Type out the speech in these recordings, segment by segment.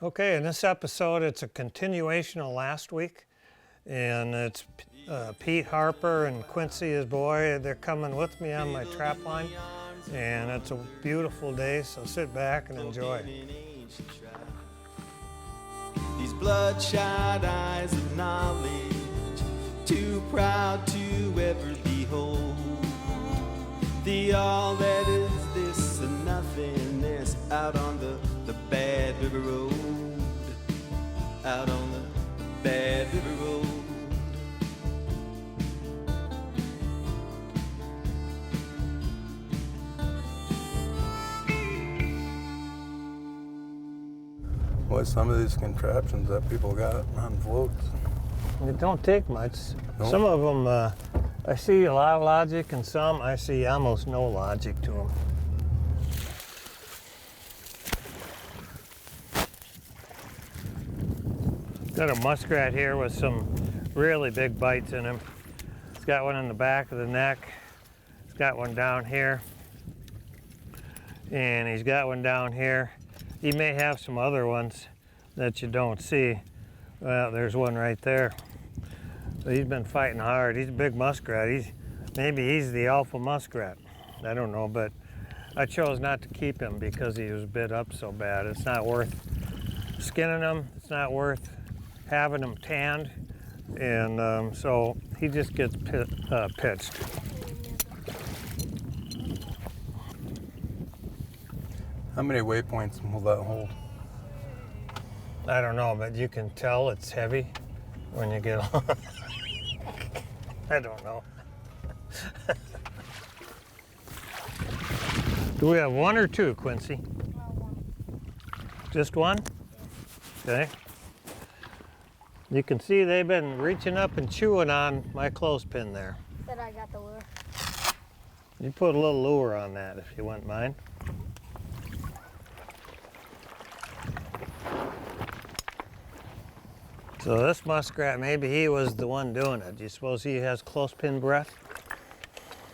Okay, in this episode, it's a continuation of last week, and it's Pete, Harper, and Quincy, his boy. They're coming with me on my trapline, and it's a beautiful day, so sit back and enjoy. These bloodshot eyes of knowledge, too proud to ever behold the all that is this and nothingness out on the bad river road, out on the bad river road. What some of these contraptions that people got on floats? It don't take much. Nope. Some of them, I see a lot of logic, and some I see almost no logic to them. Got a muskrat here with some really big bites in him. He's got one in the back of the neck. He's got one down here. And he's got one down here. He may have some other ones that you don't see. Well, there's one right there. So he's been fighting hard. He's a big muskrat. Maybe he's the alpha muskrat. I don't know, but I chose not to keep him because he was bit up so bad. It's not worth skinning him. It's not worth having him tanned. And so he just gets pitched. How many waypoints will that hold? I don't know, but you can tell it's heavy when you get on. I don't know. Do we have one or two, Quincy? One. Just one? Okay. You can see they've been reaching up and chewing on my clothespin there. Said I got the lure. You put a little lure on that if you wouldn't mind. So this muskrat, maybe he was the one doing it. Do you suppose he has clothespin breath?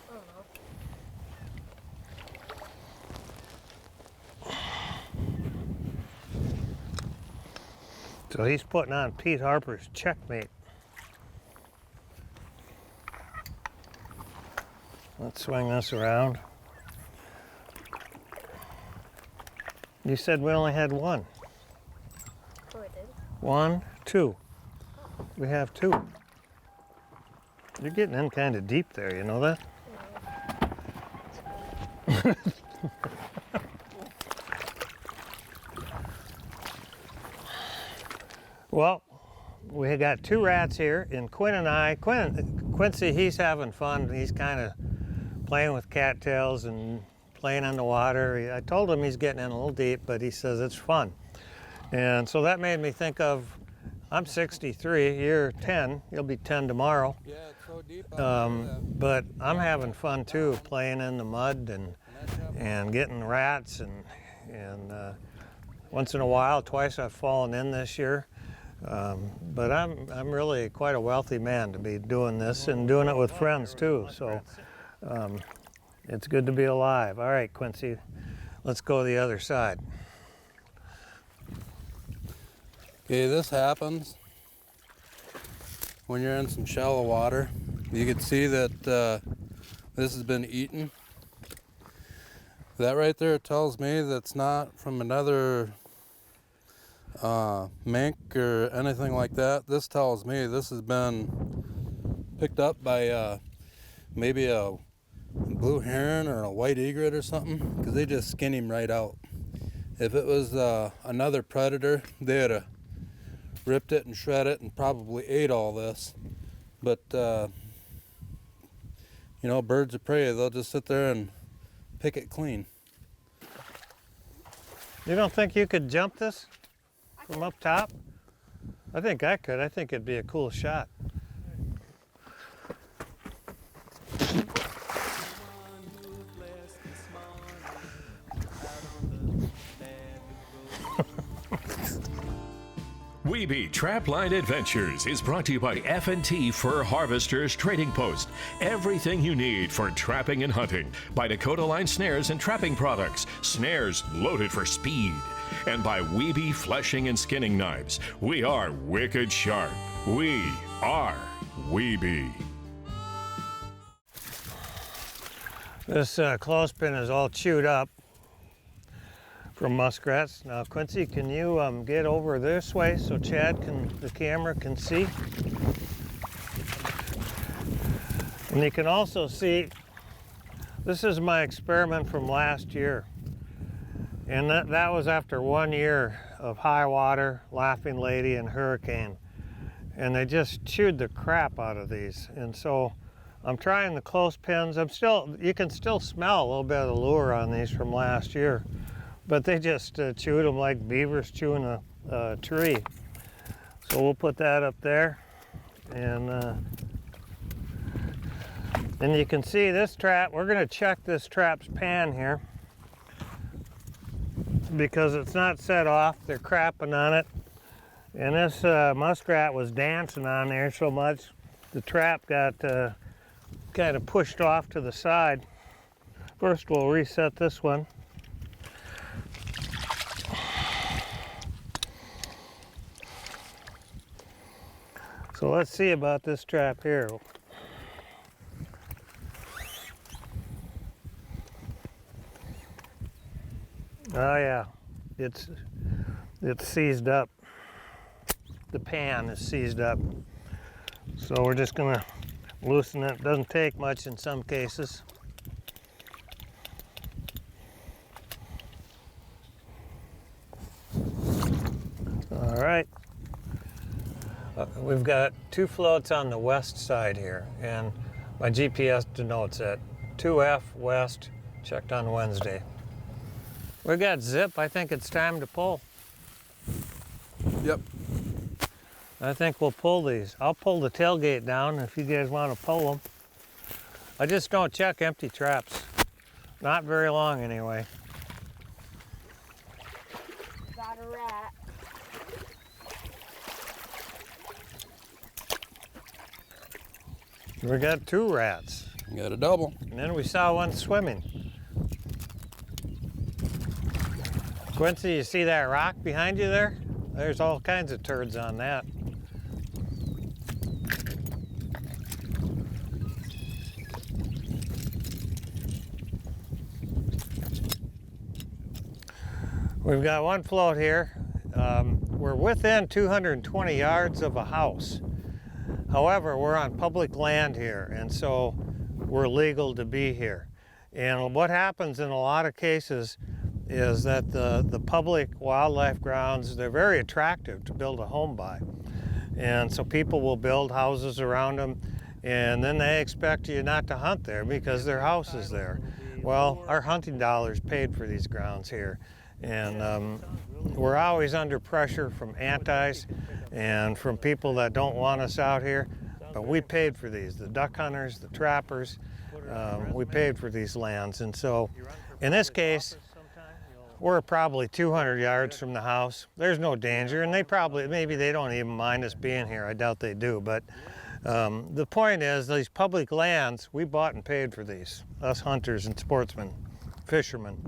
I don't know. So he's putting on Pete Harper's checkmate. Let's swing this around. You said we only had one. Oh, I did. 1, 2. We have 2. You're getting in kind of deep there, you know that? Yeah. Well, we got 2 rats here, and Quincy, he's having fun. He's kind of playing with cattails and playing on the water. I told him he's getting in a little deep, but he says it's fun. And so that made me think of, I'm 63, you're 10, you'll be 10 tomorrow. Yeah, it's so deep. But I'm having fun too, playing in the mud and getting rats, and once in a while, twice I've fallen in this year. But I'm really quite a wealthy man to be doing this and doing it with friends too. So it's good to be alive. All right, Quincy, let's go to the other side. Okay, this happens when you're in some shallow water. You can see that this has been eaten. That right there tells me that's not from another mink or anything like that. This tells me this has been picked up by maybe a blue heron or a white egret or something, because they just skin him right out. If it was another predator, they'd have ripped it and shred it and probably ate all this. But you know, birds of prey, they'll just sit there and pick it clean. You don't think you could jump this from up top? I think I could. I think it'd be a cool shot. Wiebe Trapline Adventures is brought to you by F&T Fur Harvesters Trading Post. Everything you need for trapping and hunting. By Dakota Line Snares and Trapping Products. Snares loaded for speed. And by Wiebe Fleshing and Skinning Knives. We are wicked sharp. We are Wiebe. This clothespin is all chewed up from muskrats. Now, Quincy, can you get over this way so the camera can see? And you can also see, this is my experiment from last year. And that was after 1 year of high water, Laughing Lady, and hurricane. And they just chewed the crap out of these. And so I'm trying the clothespins. You can still smell a little bit of the lure on these from last year. But they just chewed them like beavers chewing a tree. So we'll put that up there. And you can see this trap. We're going to check this trap's pan here because it's not set off. They're crapping on it. And this muskrat was dancing on there so much the trap got kind of pushed off to the side. First we'll reset this one. So let's see about this trap here. Oh yeah, it's seized up. The pan is seized up. So we're just gonna loosen it. Doesn't take much in some cases. All right. We've got 2 floats on the west side here, and my GPS denotes it. 2F west, checked on Wednesday. We got zip. I think it's time to pull. Yep. I think we'll pull these. I'll pull the tailgate down if you guys want to pull them. I just don't check empty traps. Not very long anyway. Got a rat. We got 2 rats. We got a double. And then we saw one swimming. Quincy, you see that rock behind you there? There's all kinds of turds on that. We've got 1 float here. We're within 220 yards of a house. However, we're on public land here, and so we're legal to be here. And what happens in a lot of cases is that the public wildlife grounds, they're very attractive to build a home by. And so people will build houses around them, and then they expect you not to hunt there because their house is there. Well, our hunting dollars paid for these grounds here. And we're always under pressure from antis and from people that don't want us out here, but we paid for these. The duck hunters, the trappers, we paid for these lands. And so in this case, we're probably 200 yards from the house. There's no danger, and maybe they don't even mind us being here. I doubt they do, but the point is these public lands, we bought and paid for these, us hunters and sportsmen, fishermen.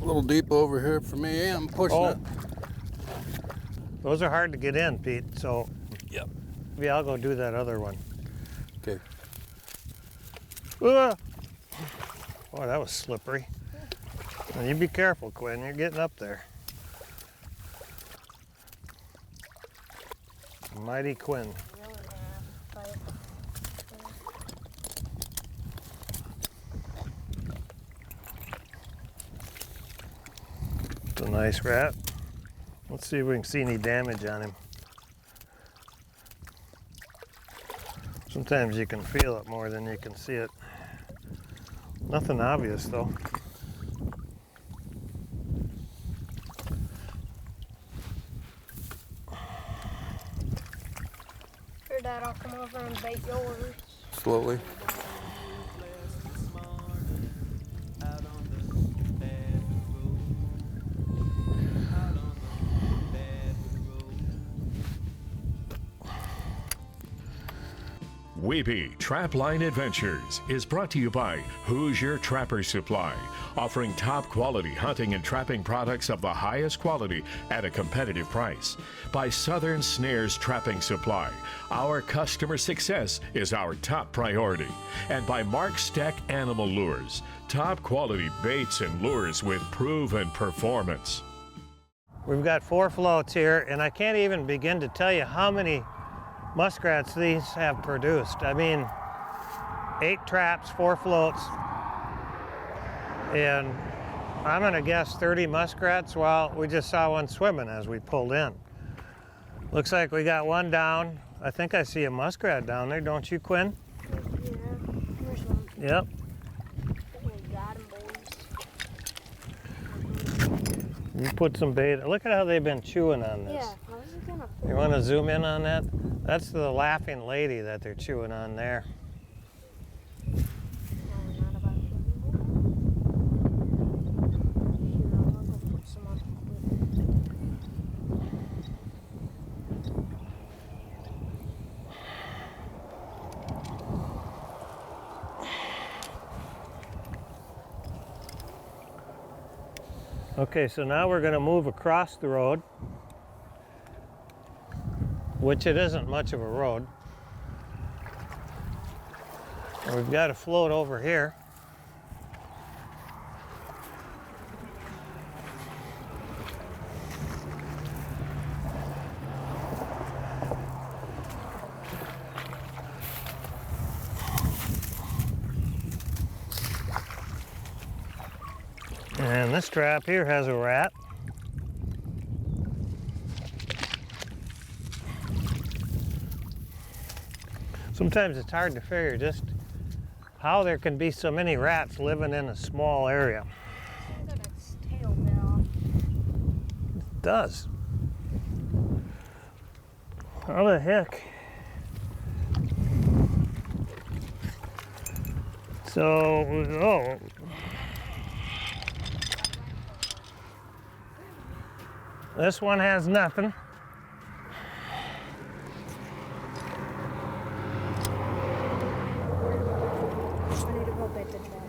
A little deep over here for me. I'm pushing it. Those are hard to get in, Pete, so Yep. maybe I'll go do that other one. Okay. Ah! Boy, that was slippery. Now you be careful, Quinn. You're getting up there. Mighty Quinn. It's a nice rat. Let's see if we can see any damage on him. Sometimes you can feel it more than you can see it. Nothing obvious though. Your dad, I'll come over and bait yours. Slowly. Wiebe Trapline Adventures is brought to you by Hoosier Trapper Supply, offering top quality hunting and trapping products of the highest quality at a competitive price. By Southern Snares Trapping Supply, our customer success is our top priority. And by Mark Steck Animal Lures, top quality baits and lures with proven performance. We've got 4 floats here, and I can't even begin to tell you how many muskrats these have produced. I mean, 8 traps, 4 floats, and I'm gonna guess 30 muskrats. Well, we just saw one swimming as we pulled in. Looks like we got one down. I think I see a muskrat down there, don't you, Quinn? Yeah, there's one. Yep. We got him, boys. You put some bait. Look at how they've been chewing on this. Yeah, how is it gonna You want to zoom in on that? That's the laughing lady that they're chewing on there. not about to anymore? Here, I'll go put some on quick. Okay, so now we're going to move across the road, which it isn't much of a road. And we've got a float over here. And this trap here has a rat. Sometimes it's hard to figure just how there can be so many rats living in a small area. I got its tail bit off. It does. How the heck? So, oh. This one has nothing. I need to go bait the trap.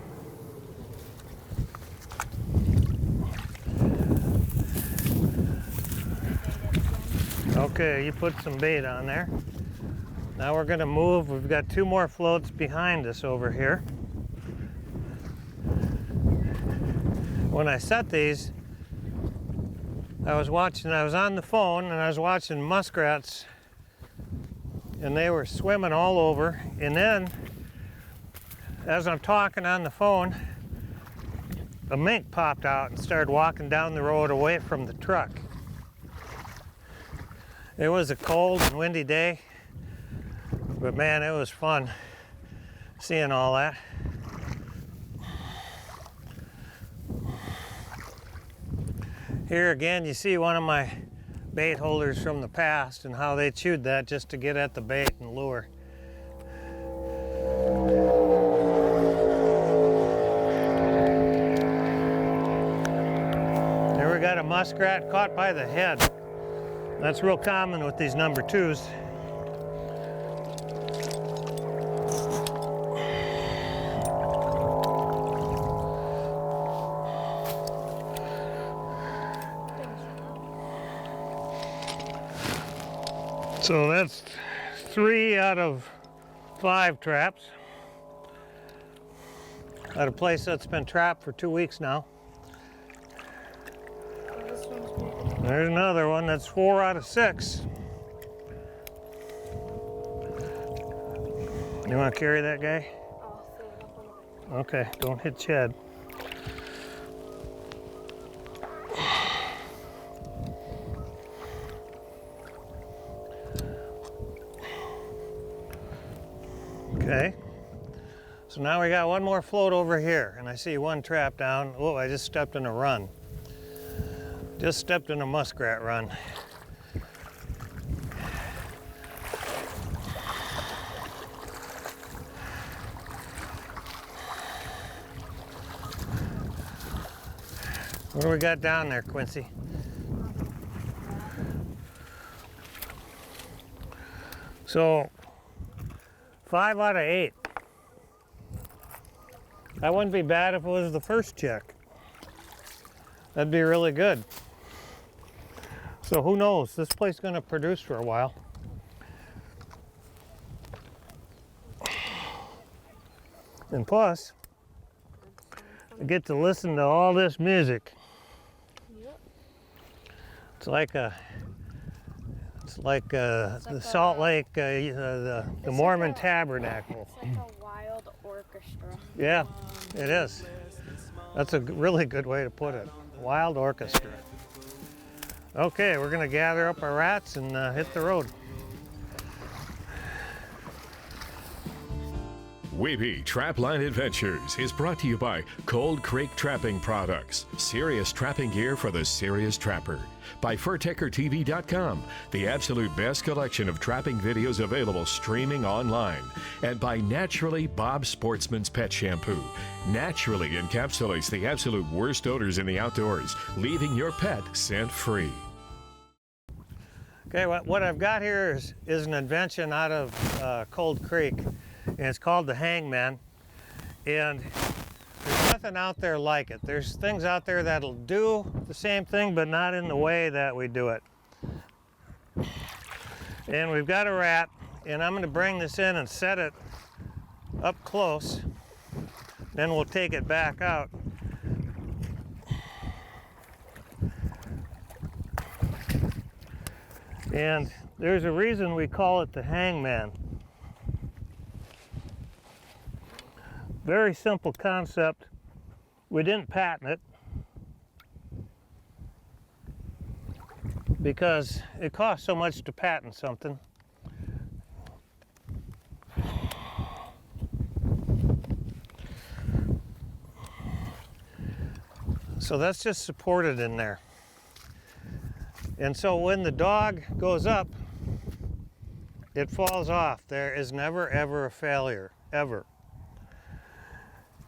Okay, you put some bait on there. Now we're gonna move. We've got 2 more floats behind us over here. When I set these, I was on the phone and I was watching muskrats, and they were swimming all over. And then, as I'm talking on the phone, a mink popped out and started walking down the road away from the truck. It was a cold and windy day, but man, it was fun seeing all that. Here again, you see one of my bait holders from the past and how they chewed that just to get at the bait and lure. Here we got a muskrat caught by the head. That's real common with these number 2s. So that's 3 out of 5 traps at a place that's been trapped for 2 weeks now. Oh, this one's big. There's another one. That's 4 out of 6. You want to carry that guy? I'll throw it up on the Okay, don't hit Chad. Okay, so now we got one more float over here, and I see one trap down. Oh, I just stepped in a run. Just stepped in a muskrat run. What do we got down there, Quincy? So, 5 out of 8. That wouldn't be bad if it was the first check. That'd be really good. So who knows? This place is going to produce for a while. And plus, I get to listen to all this music. Yep. It's like the Salt Lake, the Mormon like a- Tabernacle. It's like a wild orchestra. Yeah, it is. That's a really good way to put it. Wild orchestra. Okay, we're gonna gather up our rats and hit the road. Wiebe Trapline Adventures is brought to you by Cold Creek Trapping Products, serious trapping gear for the serious trapper. By FurTeckerTV.com, the absolute best collection of trapping videos available streaming online. And by Naturally Bob Sportsman's Pet Shampoo. Naturally encapsulates the absolute worst odors in the outdoors, leaving your pet scent-free. Okay, what I've got here is an invention out of Cold Creek, and it's called the Hangman. And there's nothing out there like it. There's things out there that'll do the same thing, but not in the way that we do it. And we've got a rat, and I'm gonna bring this in and set it up close. Then we'll take it back out. And there's a reason we call it the Hangman. Very simple concept. We didn't patent it because it costs so much to patent something. So that's just supported in there. And so when the dog goes up, it falls off. There is never ever a failure, ever.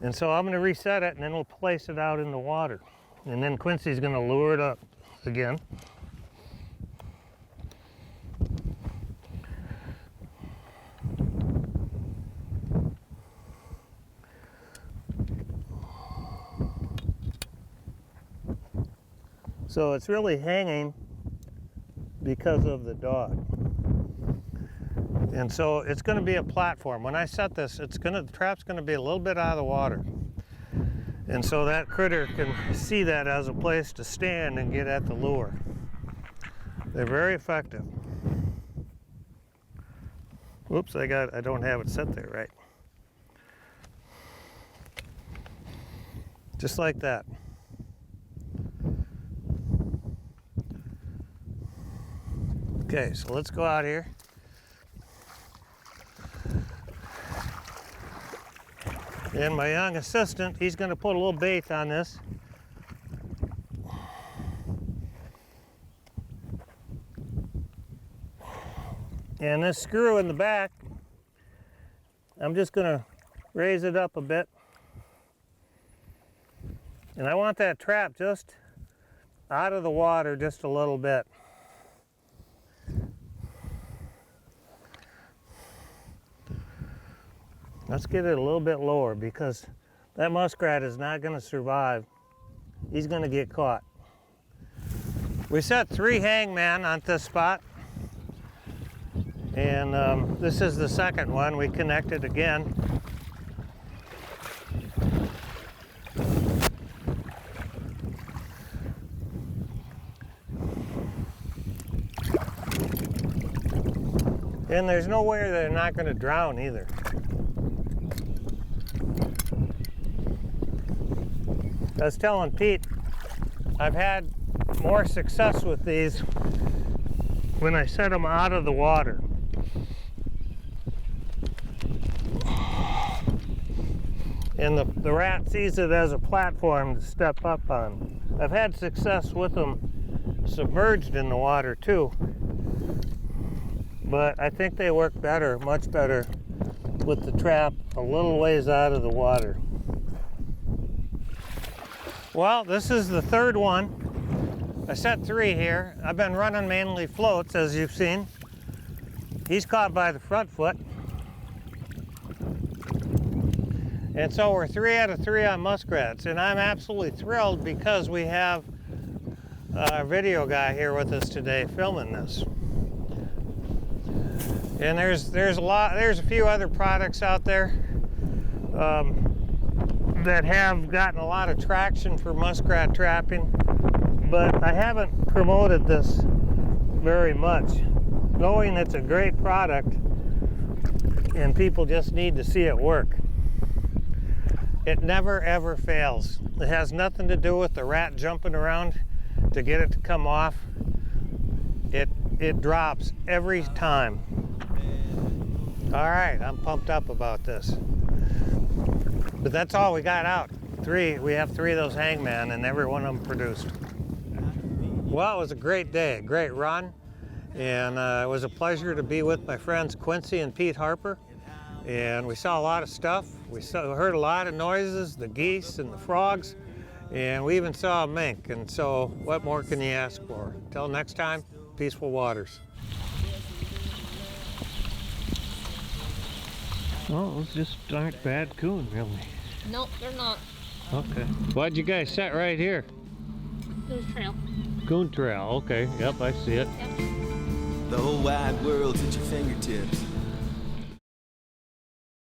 And so I'm going to reset it, and then we'll place it out in the water. And then Quincy's going to lure it up again. So it's really hanging because of the dog. And so it's going to be a platform. When I set this, the trap's going to be a little bit out of the water. And so that critter can see that as a place to stand and get at the lure. They're very effective. Whoops, I don't have it set there right. Just like that. Okay, so let's go out here. And my young assistant, he's going to put a little bait on this. And this screw in the back, I'm just going to raise it up a bit. And I want that trap just out of the water just a little bit. Let's get it a little bit lower because that muskrat is not going to survive. He's going to get caught. We set 3 hangman on this spot. And this is the second one. We connected again. And there's no way they're not going to drown either. I was telling Pete, I've had more success with these when I set them out of the water. And the rat sees it as a platform to step up on. I've had success with them submerged in the water too. But I think they work better, much better, with the trap a little ways out of the water. Well, this is the third one. I set 3 here. I've been running mainly floats, as you've seen. He's caught by the front foot. And so we're 3 out of 3 on muskrats, and I'm absolutely thrilled because we have our video guy here with us today filming this. And there's a few other products out there that have gotten a lot of traction for muskrat trapping, but I haven't promoted this very much, knowing it's a great product and people just need to see it work. It never ever fails. It has nothing to do with the rat jumping around to get it to come off. It drops every time. All right, I'm pumped up about this. But that's all we got out. We have 3 of those hangman, and every one of them produced. Well, it was a great day, a great run, and it was a pleasure to be with my friends Quincy and Pete Harper. And we saw a lot of stuff. We heard a lot of noises, the geese and the frogs, and we even saw a mink. And so what more can you ask for? Till next time, peaceful waters. Well, those just aren't bad coon, really. Nope, they're not. Okay. Why'd you guys set right here? There's trail. Coon trail, okay. Yep, I see it. Yep. The whole wide world's at your fingertips.